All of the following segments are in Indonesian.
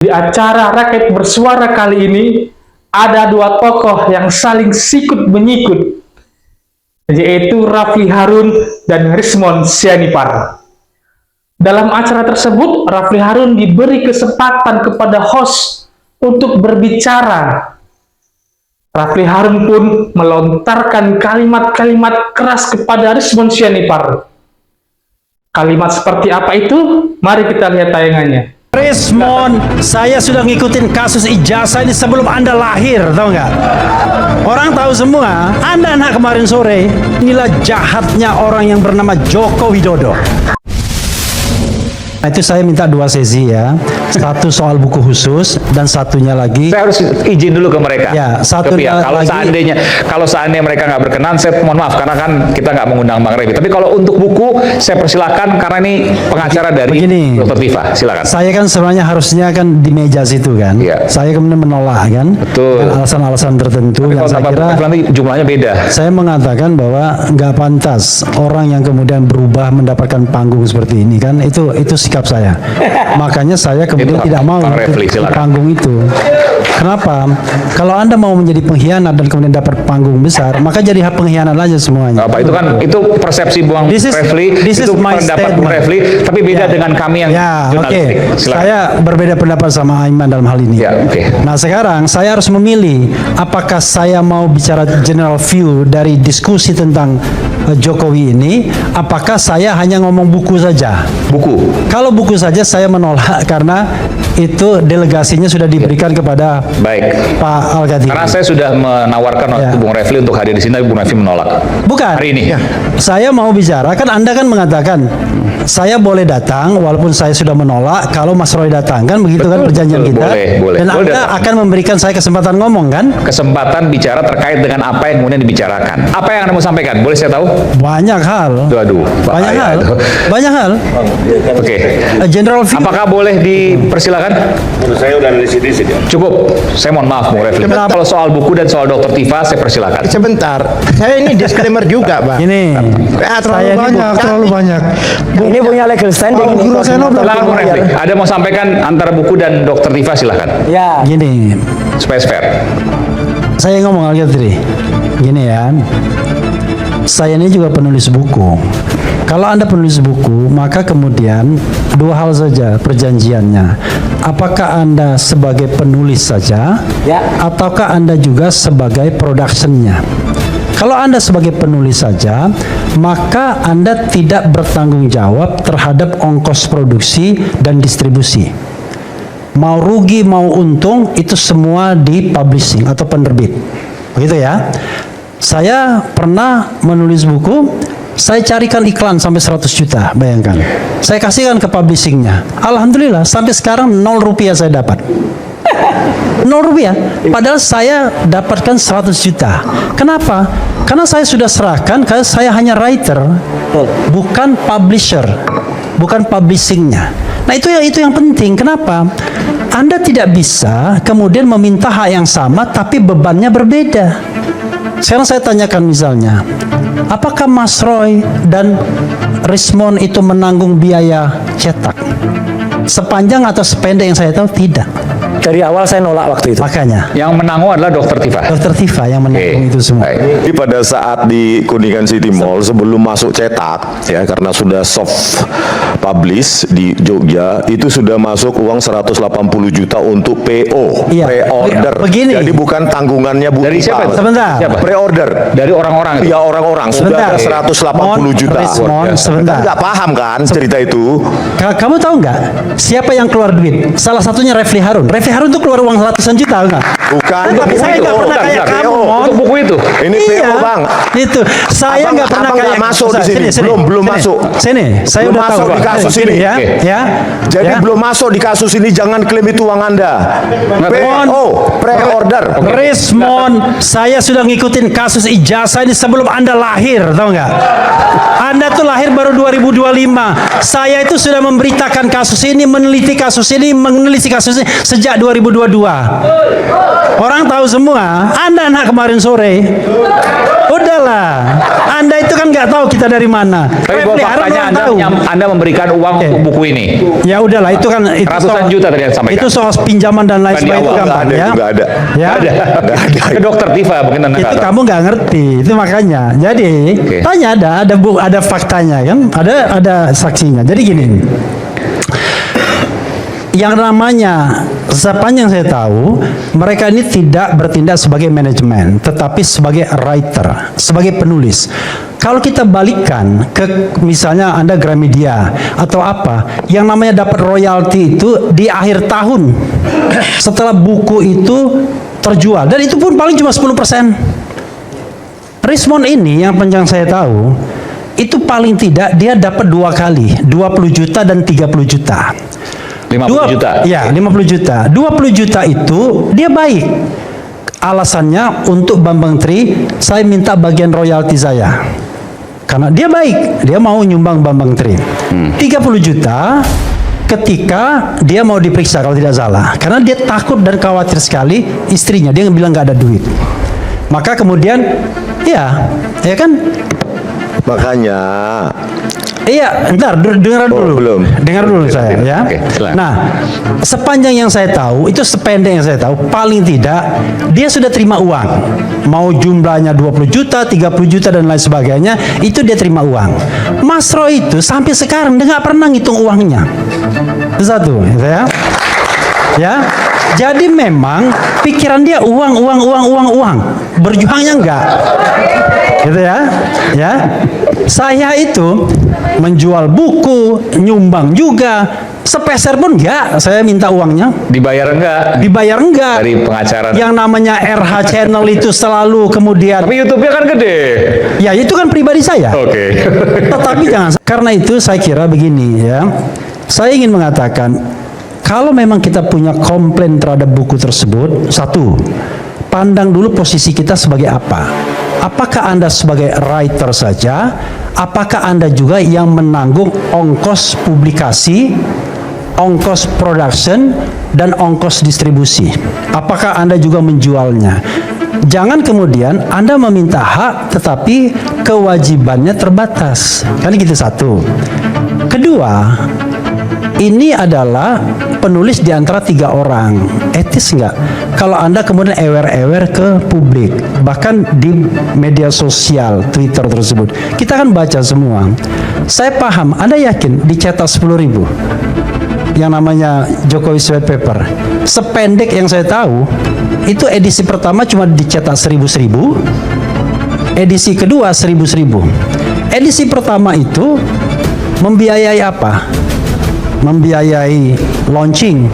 Di acara Rakyat Bersuara kali ini, ada dua tokoh yang saling sikut-menyikut, yaitu Rafli Harun dan Rismon Sianipar. Dalam acara tersebut, Rafli Harun diberi kesempatan kepada host untuk berbicara. Rafli Harun pun melontarkan kalimat-kalimat keras kepada Rismon Sianipar. Kalimat seperti apa itu? Mari kita lihat tayangannya. Rismon, saya sudah ngikutin kasus ijazah ini sebelum Anda lahir, tahu nggak? Orang tahu semua, Anda anak kemarin sore, inilah jahatnya orang yang bernama Joko Widodo. Nah, itu saya minta 2 sesi ya. Satu soal buku khusus dan satunya lagi. Saya harus izin dulu ke mereka. Ya, satu kalau lagi. kalau seandainya mereka nggak berkenan, saya mohon maaf karena kan kita nggak mengundang Bang Refli. Tapi kalau untuk buku, saya persilakan karena ini pengacara dari Begini, Dr. Tifa. Silakan. Saya kan sebenarnya harusnya kan di meja situ kan. Iya. Saya kemudian menolak kan. Betul. Dengan alasan-alasan tertentu. Tapi Yang kalau saya kira nanti jumlahnya beda. saya mengatakan bahwa nggak pantas orang yang kemudian berubah mendapatkan panggung seperti ini kan, itu sikap saya. Makanya saya kemudian Itu tidak mau Bang Refli, ikut silakan. panggung itu. Kenapa? Kalau Anda mau menjadi pengkhianat dan kemudian dapat panggung besar, maka jadi pengkhianat aja semuanya. Apa itu kan itu persepsi Bang Refli, itu pendapat Bang Refli, tapi beda dengan kami yang ya, jurnalistik. Silakan. Saya berbeda pendapat sama Aiman dalam hal ini. Ya, oke. Nah, sekarang saya harus memilih apakah saya mau bicara general view dari diskusi tentang Jokowi ini, apakah saya hanya ngomong buku saja. Buku. Kalau buku saja saya menolak karena itu delegasinya sudah diberikan kepada Baik. Pak Al-Ghazali. Karena saya sudah menawarkan waktu Ya. Bung Refli untuk hadir di sini, tapi Bung Refli menolak. Bukan. Hari ini. Saya mau bicara, kan Anda kan mengatakan saya boleh datang walaupun saya sudah menolak kalau Mas Roy datang, kan begitu kan perjanjian betul. kita. Boleh. Dan Boleh Anda datang. akan memberikan saya kesempatan ngomong kan? Kesempatan bicara terkait dengan apa yang kemudian dibicarakan. Apa yang Anda mau sampaikan? Boleh saya tahu? Banyak hal. Aduh, Banyak bahaya hal. itu. Banyak hal. Oke. General view. Apakah boleh dipersilakan? Menurut saya udah dari sini sih. Cukup. Saya mohon maaf, Bung Refli. Kenapa? Kalau soal buku dan soal Dr. Tifa, saya persilakan. Sebentar, saya ini disclaimer juga, Pak. Ini Terlalu banyak, terlalu banyak. Ini punya legal standing. Oh, ini. Guru Seno belum Silakan, Bung Refli. Ada mau sampaikan antara buku dan Dr. Tifa, silakan. Ya. gini, Supaya fair. saya ngomong Al-Ghazali. Gini ya. Saya ini juga penulis buku. Kalau Anda penulis buku, maka kemudian 2 hal saja perjanjiannya. Apakah Anda sebagai penulis saja, Ya. ataukah Anda juga sebagai productionnya? Kalau Anda sebagai penulis saja, maka Anda tidak bertanggung jawab terhadap ongkos produksi dan distribusi. Mau rugi, mau untung, itu semua di publishing atau penerbit. Begitu ya. Saya pernah menulis buku, saya carikan iklan sampai 100 juta, bayangkan. Saya kasihkan ke publishingnya. Alhamdulillah, sampai sekarang 0 rupiah saya dapat. 0 rupiah. Padahal saya dapatkan 100 juta. Kenapa? Karena saya sudah serahkan, karena saya hanya writer, bukan publisher, bukan publishingnya. Nah, itu yang penting. Kenapa? Anda tidak bisa kemudian meminta hak yang sama, tapi bebannya berbeda. Sekarang saya tanyakan misalnya, apakah Mas Roy dan Rismon itu menanggung biaya cetak? Sepanjang atau sependek yang saya tahu tidak. Dari awal saya nolak waktu itu. Makanya Yang menanggung adalah Dr. Tifa. Dr. Tifa yang menanggung itu semua. Baik. Jadi pada saat di Kuningan City Mall sebelum masuk cetak ya karena sudah soft publish di Jogja itu sudah masuk uang 180 juta untuk PO, Iya. pre-order. Begini. Jadi bukan tanggungannya Bu Dari Tifa. siapa itu? Sebentar. Siapa? Pre-order. Dari orang-orang itu. Ya orang-orang sudah Sebentar. ada 180 juta. Rismon, sebentar. Kan nggak paham kan cerita itu? Kamu tahu nggak siapa yang keluar duit? Salah satunya Rafli Harun. Rafli Harun tuh keluar uang ratusan juta enggak? Bukan. Tapi saya nggak pernah Bentar, kayak bentar. kamu, Mon. Untuk buku itu. Ini PO, Bang. Itu saya Abang- nggak pernah abang kayak nggak masuk di sini. Belum masuk. Sini, saya Belum udah tahu. masuk di kasus ini. ya, Oke. ya. Jadi ya. belum masuk di kasus ini, jangan klaim itu uang Anda. PO, pre-order. Rismon, saya sudah ngikutin kasus ijazah ini sebelum Anda lahir, tahu nggak? Anda tuh lahir baru 2025. Saya itu sudah memberitakan kasus ini, meneliti kasus ini, sejak 2022. Orang tahu semua. Anda anak kemarin sore. Udahlah. Anda itu kan nggak tahu kita dari mana. Tapi bahwa faktanya Anda memberikan uang untuk buku ini. Ya udahlah, itu kan itu Ratusan juta tadi yang disampaikan. Itu soal pinjaman dan lain Kan di sebagainya itu awal. gampang ya. Nggak ada. Ya. Nggak ada. Ke dokter Tifa mungkin Anda Itu nggak tahu. kamu nggak ngerti, itu makanya. Jadi Oke. tanya ada faktanya kan, ada saksinya. Jadi gini, yang namanya sepanjang saya tahu, mereka ini tidak bertindak sebagai manajemen, tetapi sebagai writer, sebagai penulis. Kalau kita balikkan ke misalnya Anda Gramedia atau apa, yang namanya dapat royalti itu di akhir tahun setelah buku itu terjual, dan itu pun paling cuma 10%. Rismond ini yang panjang saya tahu, itu paling tidak dia dapat 2 kali, 20 juta dan 30 juta. 50 juta. Ya, 50 juta. 20 juta itu dia baik. Alasannya untuk Bambang Tri, saya minta bagian royalti saya. Karena dia baik, dia mau nyumbang Bambang Tri. 30 juta ketika dia mau diperiksa kalau tidak salah. Karena dia takut dan khawatir sekali istrinya, dia bilang nggak ada duit. Maka kemudian ya kan? Makanya Iya, bentar, dengar dulu. belum. Dengar dulu saya ya. Oke, silakan. Nah, sepanjang yang saya tahu, itu sependek yang saya tahu, paling tidak dia sudah terima uang. Mau jumlahnya 20 juta, 30 juta dan lain sebagainya, itu dia terima uang. Mas Roy itu sampai sekarang dia nggak pernah ngitung uangnya. Itu satu, gitu ya. Ya. Jadi memang pikiran dia uang. Berjuangnya enggak. Gitu ya. Ya. Saya itu menjual buku, nyumbang juga, sepeser pun enggak. Saya minta uangnya. Dibayar enggak? Dibayar enggak. Dari pengacara. Yang namanya RH Channel itu selalu kemudian. Tapi YouTube-nya kan gede. Ya itu kan pribadi saya. Oke. Tetapi jangan. Karena itu saya kira begini ya. Saya ingin mengatakan, kalau memang kita punya komplain terhadap buku tersebut, satu, pandang dulu posisi kita sebagai apa. Apakah Anda sebagai writer saja? Apakah Anda juga yang menanggung ongkos publikasi, ongkos production, dan ongkos distribusi? Apakah Anda juga menjualnya? Jangan kemudian Anda meminta hak tetapi kewajibannya terbatas. Kan gitu satu. Kedua, ini adalah penulis di antara 3 orang. Etis nggak? Kalau Anda kemudian ewer-ewer ke publik, bahkan di media sosial, Twitter tersebut, kita kan baca semua. Saya paham, Anda yakin dicetak 10.000? Yang namanya Jokowi Sweat Paper. Sependek yang saya tahu, itu edisi pertama cuma dicetak 1.000, edisi kedua 1.000. Edisi pertama itu membiayai apa? Membiayai launching,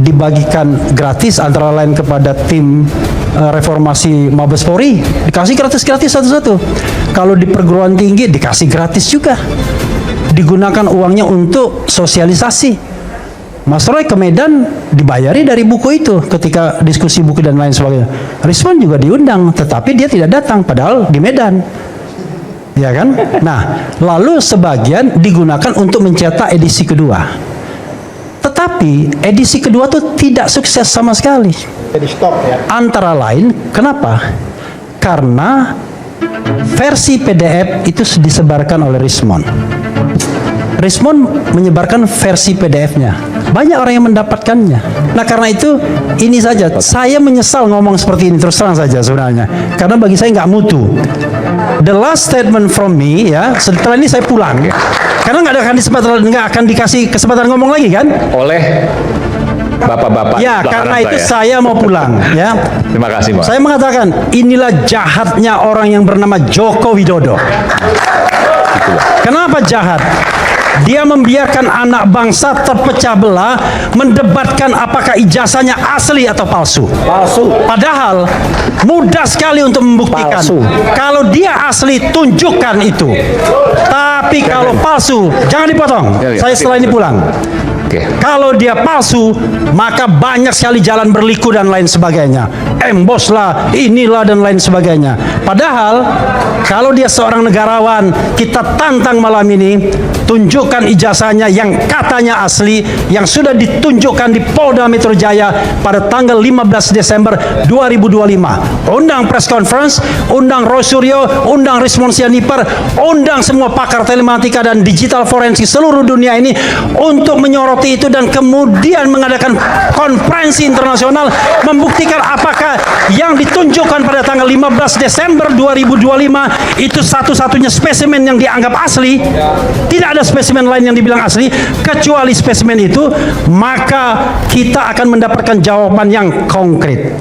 dibagikan gratis antara lain kepada tim reformasi Mabes Polri, dikasih gratis-gratis satu-satu. Kalau di perguruan tinggi dikasih gratis juga, digunakan uangnya untuk sosialisasi. Mas Roy ke Medan dibayari dari buku itu ketika diskusi buku dan lain sebagainya. Rismond juga diundang, tetapi dia tidak datang padahal di Medan. Ya kan? Nah, lalu sebagian digunakan untuk mencetak edisi kedua. Tetapi edisi kedua tuh tidak sukses sama sekali. Jadi stop ya. Antara lain, kenapa? Karena versi PDF itu disebarkan oleh Rismond. Rismond menyebarkan versi PDF-nya. Banyak orang yang mendapatkannya. Nah, karena itu ini saja. Saya menyesal ngomong seperti ini, terus terang saja sebenarnya. Karena bagi saya nggak mutu. The last statement from me, ya, setelah ini saya pulang. Karena nggak akan dikasih kesempatan ngomong lagi kan? Oleh bapak-bapak. Ya, karena itu saya mau pulang. Ya. Terima kasih, Pak. Saya mengatakan inilah jahatnya orang yang bernama Joko Widodo. Kenapa jahat? Dia membiarkan anak bangsa terpecah belah, mendebatkan apakah ijazahnya asli atau palsu. Palsu. Padahal mudah sekali untuk membuktikan. Palsu. Kalau dia asli, tunjukkan itu. Tapi kalau palsu, jangan dipotong. Saya setelah ini pulang. Oke. Kalau dia palsu, maka banyak sekali jalan berliku dan lain sebagainya. Embos lah, inilah dan lain sebagainya. Padahal kalau dia seorang negarawan, kita tantang malam ini, tunjukkan ijazahnya yang katanya asli, yang sudah ditunjukkan di Polda Metro Jaya pada tanggal 15 Desember 2025. Undang press conference, undang Roy Suryo, undang Rismond Sianipar, undang semua pakar telematika dan digital forensik seluruh dunia ini untuk menyoroti itu, dan kemudian mengadakan konferensi internasional membuktikan apakah yang ditunjukkan pada tanggal 15 Desember 2025 itu satu-satunya spesimen yang dianggap asli. Tidak ada spesimen lain yang dibilang asli kecuali spesimen itu, maka kita akan mendapatkan jawaban yang konkret.